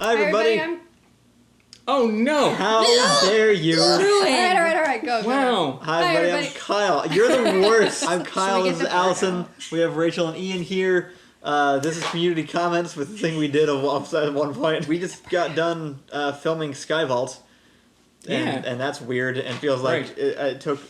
Hi, everybody. Oh, no. How dare you? All right, go. Wow. Hi, everybody. I'm Kyle. You're the worst. I'm Kyle. This is Allison. We have Rachel and Ian here. This is community comments with the thing we did offside at one point. We just got done filming Skyvault. And that's weird and feels like it took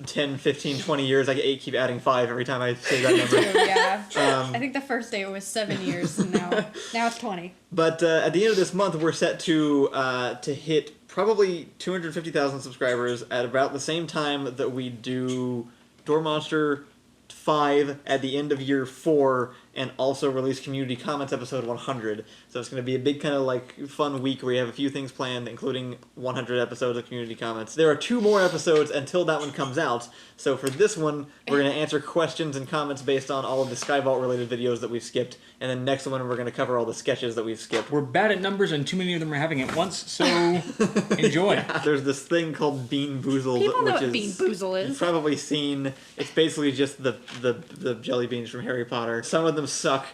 10, 15, 20 years. I keep adding 5 every time I say that number. Yeah. I think the first day it was 7 years, and now it's 20. But at the end of this month, we're set to hit probably 250,000 subscribers at about the same time that we do Door Monster 5 at the end of year 4, and also release community comments episode 100. So it's going to be a big kind of like fun week where we have a few things planned, including 100 episodes of community comments. There are 2 more episodes until that one comes out. So for this one, we're going to answer questions and comments based on all of the Skyvault-related videos that we've skipped, and then next one we're going to cover all the sketches that we've skipped. We're bad at numbers, and too many of them are having it once, so enjoy. Yeah. There's this thing called Bean Boozled, People know which what Bean Boozled is. You've probably seen. It's basically just the jelly beans from Harry Potter. Some of them suck,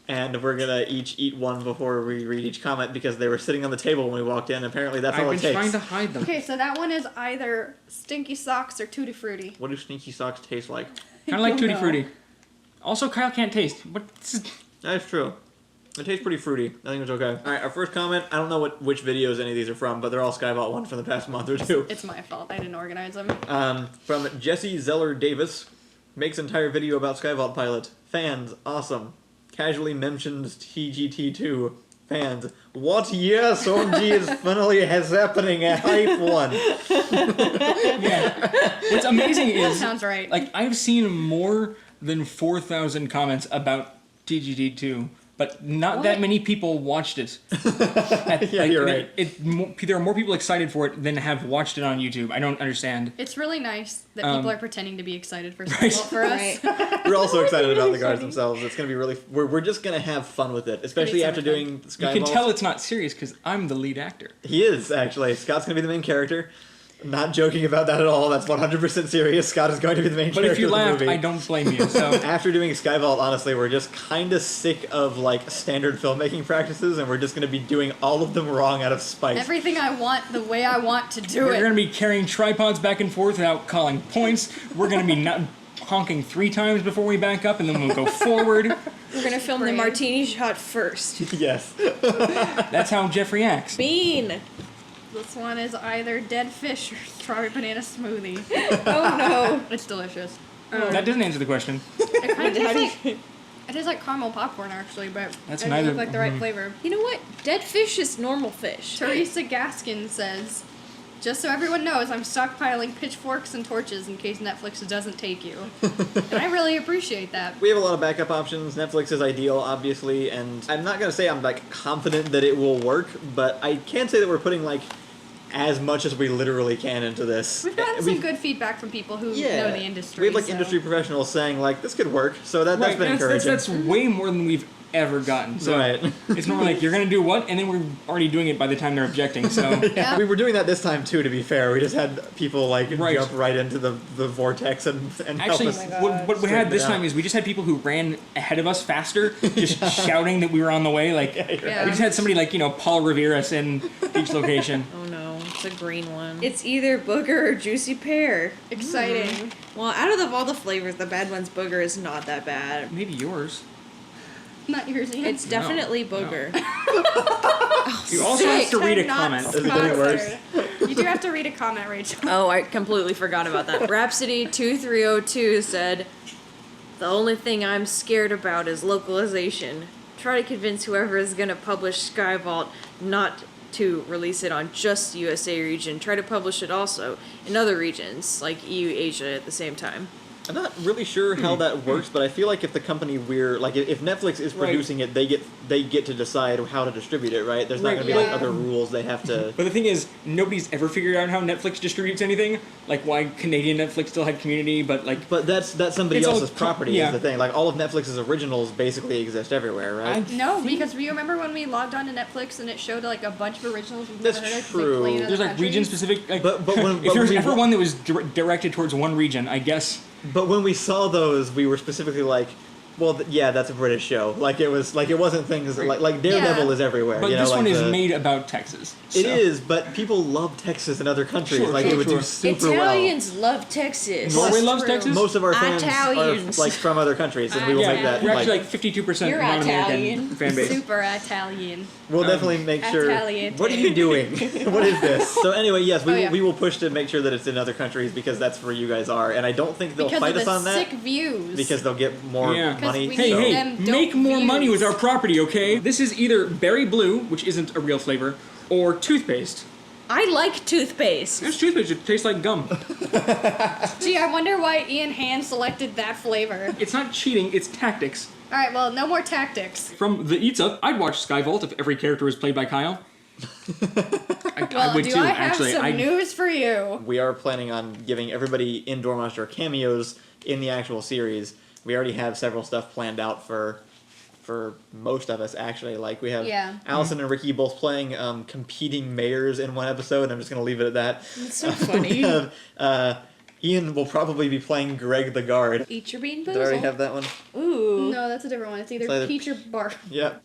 and we're gonna each eat one before we read each comment because they were sitting on the table when we walked in. Apparently, that's all it takes. I've been trying to hide them. Okay, so that one is either Stinky Socks or Tutti Frutti. What do Stinky Socks taste like? Kind of like Tutti Frutti. Also, Kyle can't taste. That's true. It tastes pretty fruity. I think it's okay. Alright, our first comment, I don't know which videos any of these are from, but they're all Skyvault ones from the past month or two. It's my fault. I didn't organize them. From Jesse Zeller Davis. Makes entire video about Skyvault pilot. Fans, awesome. Casually mentions TGT2. Fans, what yes, OMG is finally happening at Hype 1. Yeah. What's amazing is... That sounds right. Like, I've seen more than 4,000 comments about TGT2, but not that many people watched it. Yeah, you're right. There are more people excited for it than have watched it on YouTube. I don't understand. It's really nice that people are pretending to be excited for Skyvault for us. We're also excited about the guards themselves. It's going to be really... We're just going to have fun with it, especially after doing Skyvault. You can tell it's not serious because I'm the lead actor. He is, actually. Scott's going to be the main character. Not joking about that at all. That's 100% serious. Scott is going to be the main character of the movie. But if you laugh, I don't blame you. So after doing Skyvault, honestly, we're just kind of sick of like standard filmmaking practices, and we're just going to be doing all of them wrong out of spite. Everything I want, the way I want to do it. We're going to be carrying tripods back and forth without calling points. We're going to be honking 3 times before we back up, and then we'll go forward. We're going to film the martini shot first. Yes. That's how Jeffrey acts. Bean. This one is either dead fish or strawberry banana smoothie. Oh no. It's delicious. That doesn't answer the question. It kind of tastes like... It tastes like caramel popcorn, actually, but That's it doesn't look like the right flavor. You know what? Dead fish is normal fish. Theresa Gaskin says, just so everyone knows, I'm stockpiling pitchforks and torches in case Netflix doesn't take you. And I really appreciate that. We have a lot of backup options. Netflix is ideal, obviously, and I'm not going to say I'm like confident that it will work, but I can say that we're putting like as much as we literally can into this. We've gotten some good feedback from people who know the industry. We have like industry professionals saying like, this could work, so that's been encouraging. That's way more than we've ever gotten. So it's normally like, you're going to do what? And then we're already doing it by the time they're objecting, so... Yeah. We were doing that this time too, to be fair. We just had people like jump right into the vortex and actually, help us. What we had this time is we just had people who ran ahead of us faster, just shouting that we were on the way. Like we just had somebody like, Paul Revere us in each location. Oh no, it's a green one. It's either booger or juicy pear. Exciting. Well, out of all the flavors, the bad one's booger is not that bad. Maybe yours. Not yours, Ian. It's definitely booger. You also have to read a comment. Is it getting worse? You do have to read a comment, Rachel. Oh, I completely forgot about that. Rhapsody2302 said, the only thing I'm scared about is localization. Try to convince whoever is going to publish Skyvault not to release it on just the USA region. Try to publish it also in other regions, like EU, Asia, at the same time. I'm not really sure how that works, but I feel like if the company if Netflix is producing it, they get to decide how to distribute it, right? There's not going to be like other rules they have to. But the thing is, nobody's ever figured out how Netflix distributes anything. Like why Canadian Netflix still had Community, but like. But that's somebody else's property. Is the thing. Like all of Netflix's originals basically exist everywhere, right? No, because you remember when we logged on to Netflix and it showed like a bunch of originals we've never heard of? True. There's like region specific. Like, but if there's ever one that was directed towards one region, I guess. But when we saw those, we were specifically like, Well, yeah, that's a British show. Like it wasn't things like Daredevil Yeah. is everywhere. But you know, this like one is made about Texas. It so. is, but people love Texas in other countries. Sure, like sure, it would sure. do super Italians love Texas. Norway That's loves true. Texas? well. Most of our fans Italians. are like from other countries, and we will yeah, make that. we're Like, actually like 52% You're non-American Italian. fan base. Super Italian. we'll definitely make sure. Italian. What are you doing? What is this? So anyway, yes, Oh, yeah. we will push to make sure that it's in other countries because that's where you guys are, and I don't think they'll Because fight of us the on that sick views. because they'll get more Yeah. money. we Hey, need hey, them dope make more money views. with our property, okay? This is either berry blue, which isn't a real flavor, or toothpaste. I like toothpaste. It's toothpaste, it tastes like gum. Gee, I wonder why Ian hand selected that flavor. It's not cheating, it's tactics. All right, well, no more tactics. From the Eats Up, I'd watch Skyvault if every character was played by Kyle. I Well, would do too, I have actually. some news for you? We are planning on giving everybody in Door Monster cameos in the actual series. We already have several stuff planned out for most of us, actually. Like, we have Yeah. Allison and Ricky both playing competing mayors in one episode, and I'm just going to leave it at that. It's so funny. We have, Ian will probably be playing Greg the Guard. Eat your bean Did I already boozle. have that one? Ooh. No, that's a different one. It's either It's either- peach or bark. Yep.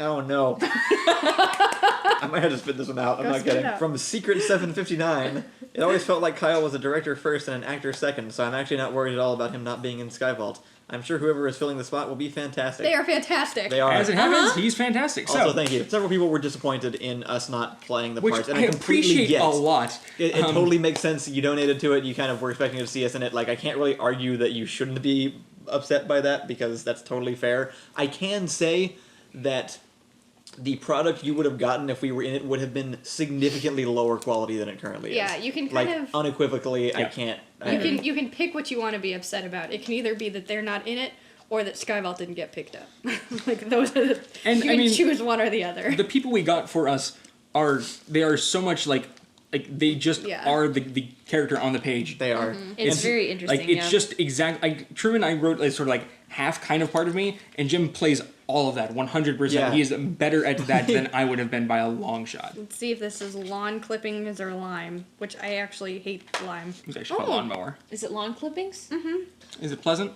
Oh no. I might have to spit this one out. I'm Go not spit it kidding. out. From Secret 759, it always felt like Kyle was a director first and an actor second, so I'm actually not worried at all about him not being in Skyvault. I'm sure whoever is filling the spot will be fantastic. They are fantastic. They are. As it happens, he's fantastic. Also, So, thank you. Several people were disappointed in us not playing the which parts, and I I completely appreciate get. a lot. It totally makes sense. You donated to it. You kind of were expecting to see us in it. Like, I can't really argue that you shouldn't be upset by that because that's totally fair. I can say that the product you would have gotten if we were in it would have been significantly lower quality than it currently is. Yeah, you can Like, kind of unequivocally, I Yeah. can't. you can pick what you want to be upset about. It can either be that they're not in it or that Skyvault didn't get picked up. Like those are the And, you I can mean, choose one or the other. The people we got for us are so much like they just Yeah. are the character on the page. They are. It's And, very interesting. Like, it's yeah. just exact. Like, Truman, I wrote like, sort of like half kind of part of me, and Jim plays all of that 100%. Yeah. He is better at that than I would have been by a long shot. Let's see if this is lawn clippings or lime, which I actually hate lime. It's actually called Oh. lawnmower. Is it lawn clippings? Is it pleasant?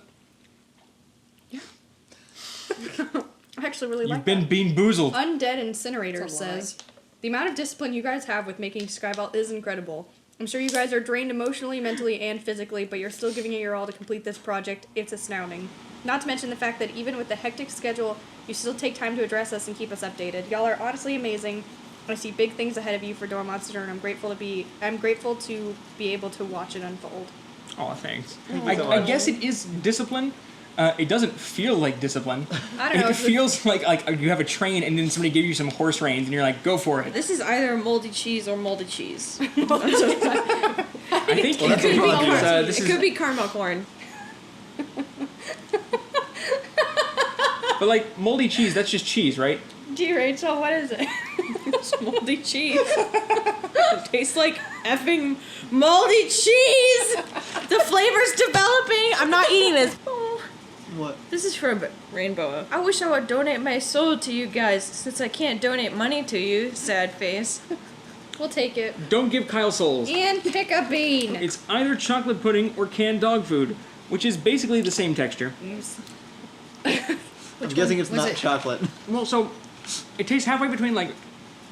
I actually really You've like been that. bean boozled. Undead Incinerator It's a lie. says, the amount of discipline you guys have with making Skyvault is incredible. I'm sure you guys are drained emotionally, mentally, and physically, but you're still giving it your all to complete this project. It's astounding. Not to mention the fact that even with the hectic schedule, you still take time to address us and keep us updated. Y'all are honestly amazing. I see big things ahead of you for Door Monster, and I'm grateful to be able to watch it unfold. Oh, thanks. you so I much. guess it is discipline. It doesn't feel like discipline. I don't know, It it's the- feels like you have a train and then somebody gave you some horse reins and you're like, go for it. This is either moldy cheese or moldy cheese. I think Well, that's it a could wrong be, answer. this It is, could be caramel corn. but like moldy cheese, that's just cheese, right? Gee, Rachel, what is it? It's moldy cheese. It tastes like effing moldy cheese. The flavor's developing. I'm not eating this. Oh, What? this is from Rainbow. I wish I would donate my soul to you guys since I can't donate money to you. Sad face. We'll take it. Don't give Kyle souls. And pick a bean. It's either chocolate pudding or canned dog food, which is basically the same texture. I'm guessing it's was not it? chocolate. Well, so it tastes halfway between like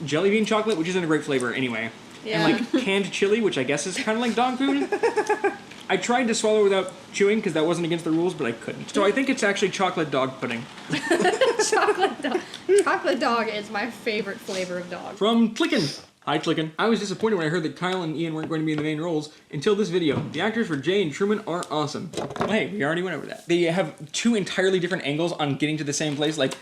jelly bean chocolate, which isn't a great flavor anyway, Yeah. and like canned chili, which I guess is kind of like dog food. I tried to swallow without chewing because that wasn't against the rules, but I couldn't. So I think it's actually chocolate dog pudding. Chocolate dog. Chocolate dog is my favorite flavor of dog. From Tlicken. Hi, Tlicken. I was disappointed when I heard that Kyle and Ian weren't going to be in the main roles until this video. The actors for Jay and Truman are awesome. Well, hey, we already went over that. They have two entirely different angles on getting to the same place. Like,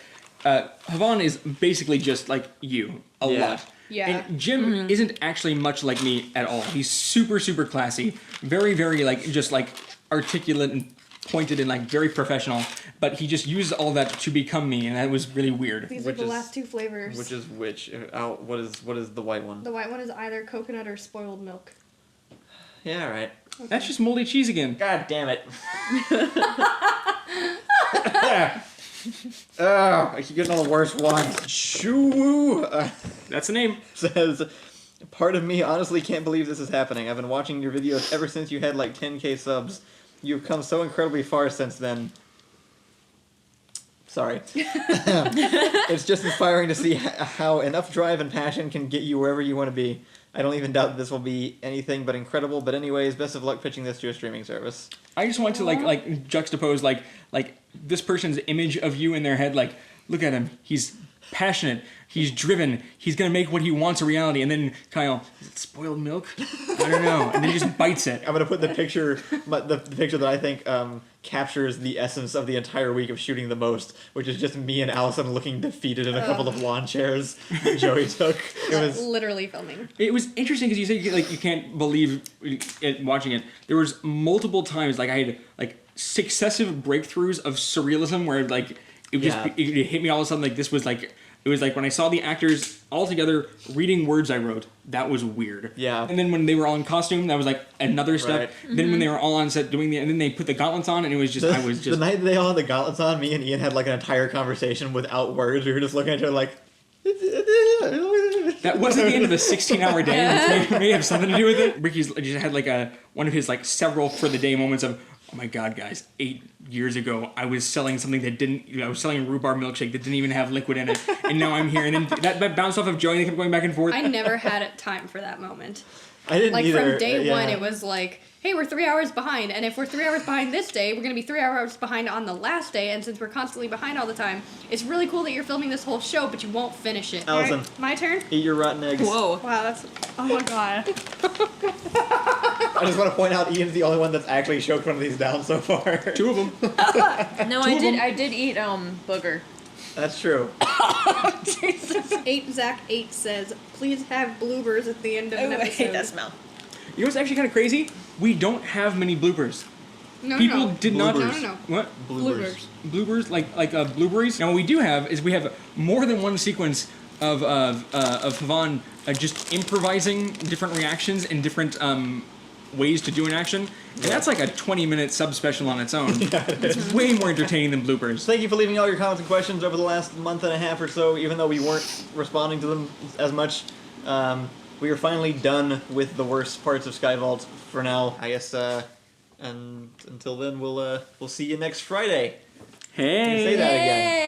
Havan is basically just like you, a Yeah. lot. Yeah. And Jim isn't actually much like me at all. He's super, super classy. Very, very, like, just, like, articulate and pointed and, like, very professional. But he just uses all that to become me, and that was really weird. These Which are the is- last two flavors. Which is which? What is the white one? The white one is either coconut or spoiled milk. Yeah, all right. That's just moldy cheese again. God damn it. Oh, I keep getting all the worst ones. Shoo That's the name. says, part of me honestly can't believe this is happening. I've been watching your videos ever since you had like 10k subs. You've come so incredibly far since then. Sorry. It's just inspiring to see how enough drive and passion can get you wherever you want to be. I don't even doubt that this will be anything but incredible. But anyways, best of luck pitching this to a streaming service. I just want to like juxtapose like this person's image of you in their head. Like, look at him. He's passionate. He's driven. He's gonna make what he wants a reality. And then Kyle, is it spoiled milk? I don't know. And then he just bites it. I'm gonna put the picture, the picture that I think captures the essence of the entire week of shooting the most, which is just me and Allison looking defeated in a couple of lawn chairs that Joey took. It was literally filming. It was interesting because you said like you can't believe it watching it. There was multiple times like I had like successive breakthroughs of surrealism where like it just it hit me all of a sudden like this was like. It was like when I saw the actors all together reading words I wrote, that was weird. Yeah. And then when they were all in costume, that was like another step. Right. Then when they were all on set doing and then they put the gauntlets on, and it was just, the night they all had the gauntlets on, me and Ian had like an entire conversation without words. We were just looking at each other like... That wasn't the end of a 16-hour day, which may have something to do with it. Ricky's just had like one of his like several for the day moments of, oh my god, guys, 8 years ago, I was selling something I was selling a rhubarb milkshake that didn't even have liquid in it, and now I'm here. And then that bounced off of Joey, and they kept going back and forth. I never had time for that moment. I didn't either. From day one, it was like, hey, we're 3 hours behind, and if we're 3 hours behind this day, we're going to be 3 hours behind on the last day, and since we're constantly behind all the time, it's really cool that you're filming this whole show, but you won't finish it. Allison. All right, my turn? Eat your rotten eggs. Whoa. Wow, that's... Oh my god. I just want to point out Ian's the only one that's actually choked one of these down so far. 2 of them. No, I did eat booger. That's true. Jesus. 8Zach8 says, please have bloopers at the end of an Oh, I episode. hate that smell. You know what's actually kind of crazy? We don't have many bloopers. No, People no. did not. Bloopers. No. What? Bloopers. Bloopers, like blueberries. Now what we do have is we have more than one sequence of Havan just improvising different reactions and different ways to do an action, and that's like a 20-minute subspecial on its own. It's way more entertaining than bloopers. Thank you for leaving all your comments and questions over the last month and a half or so, even though we weren't responding to them as much. We are finally done with the worst parts of Skyvault for now. I guess, and until then, we'll see you next Friday. Hey. Say that again.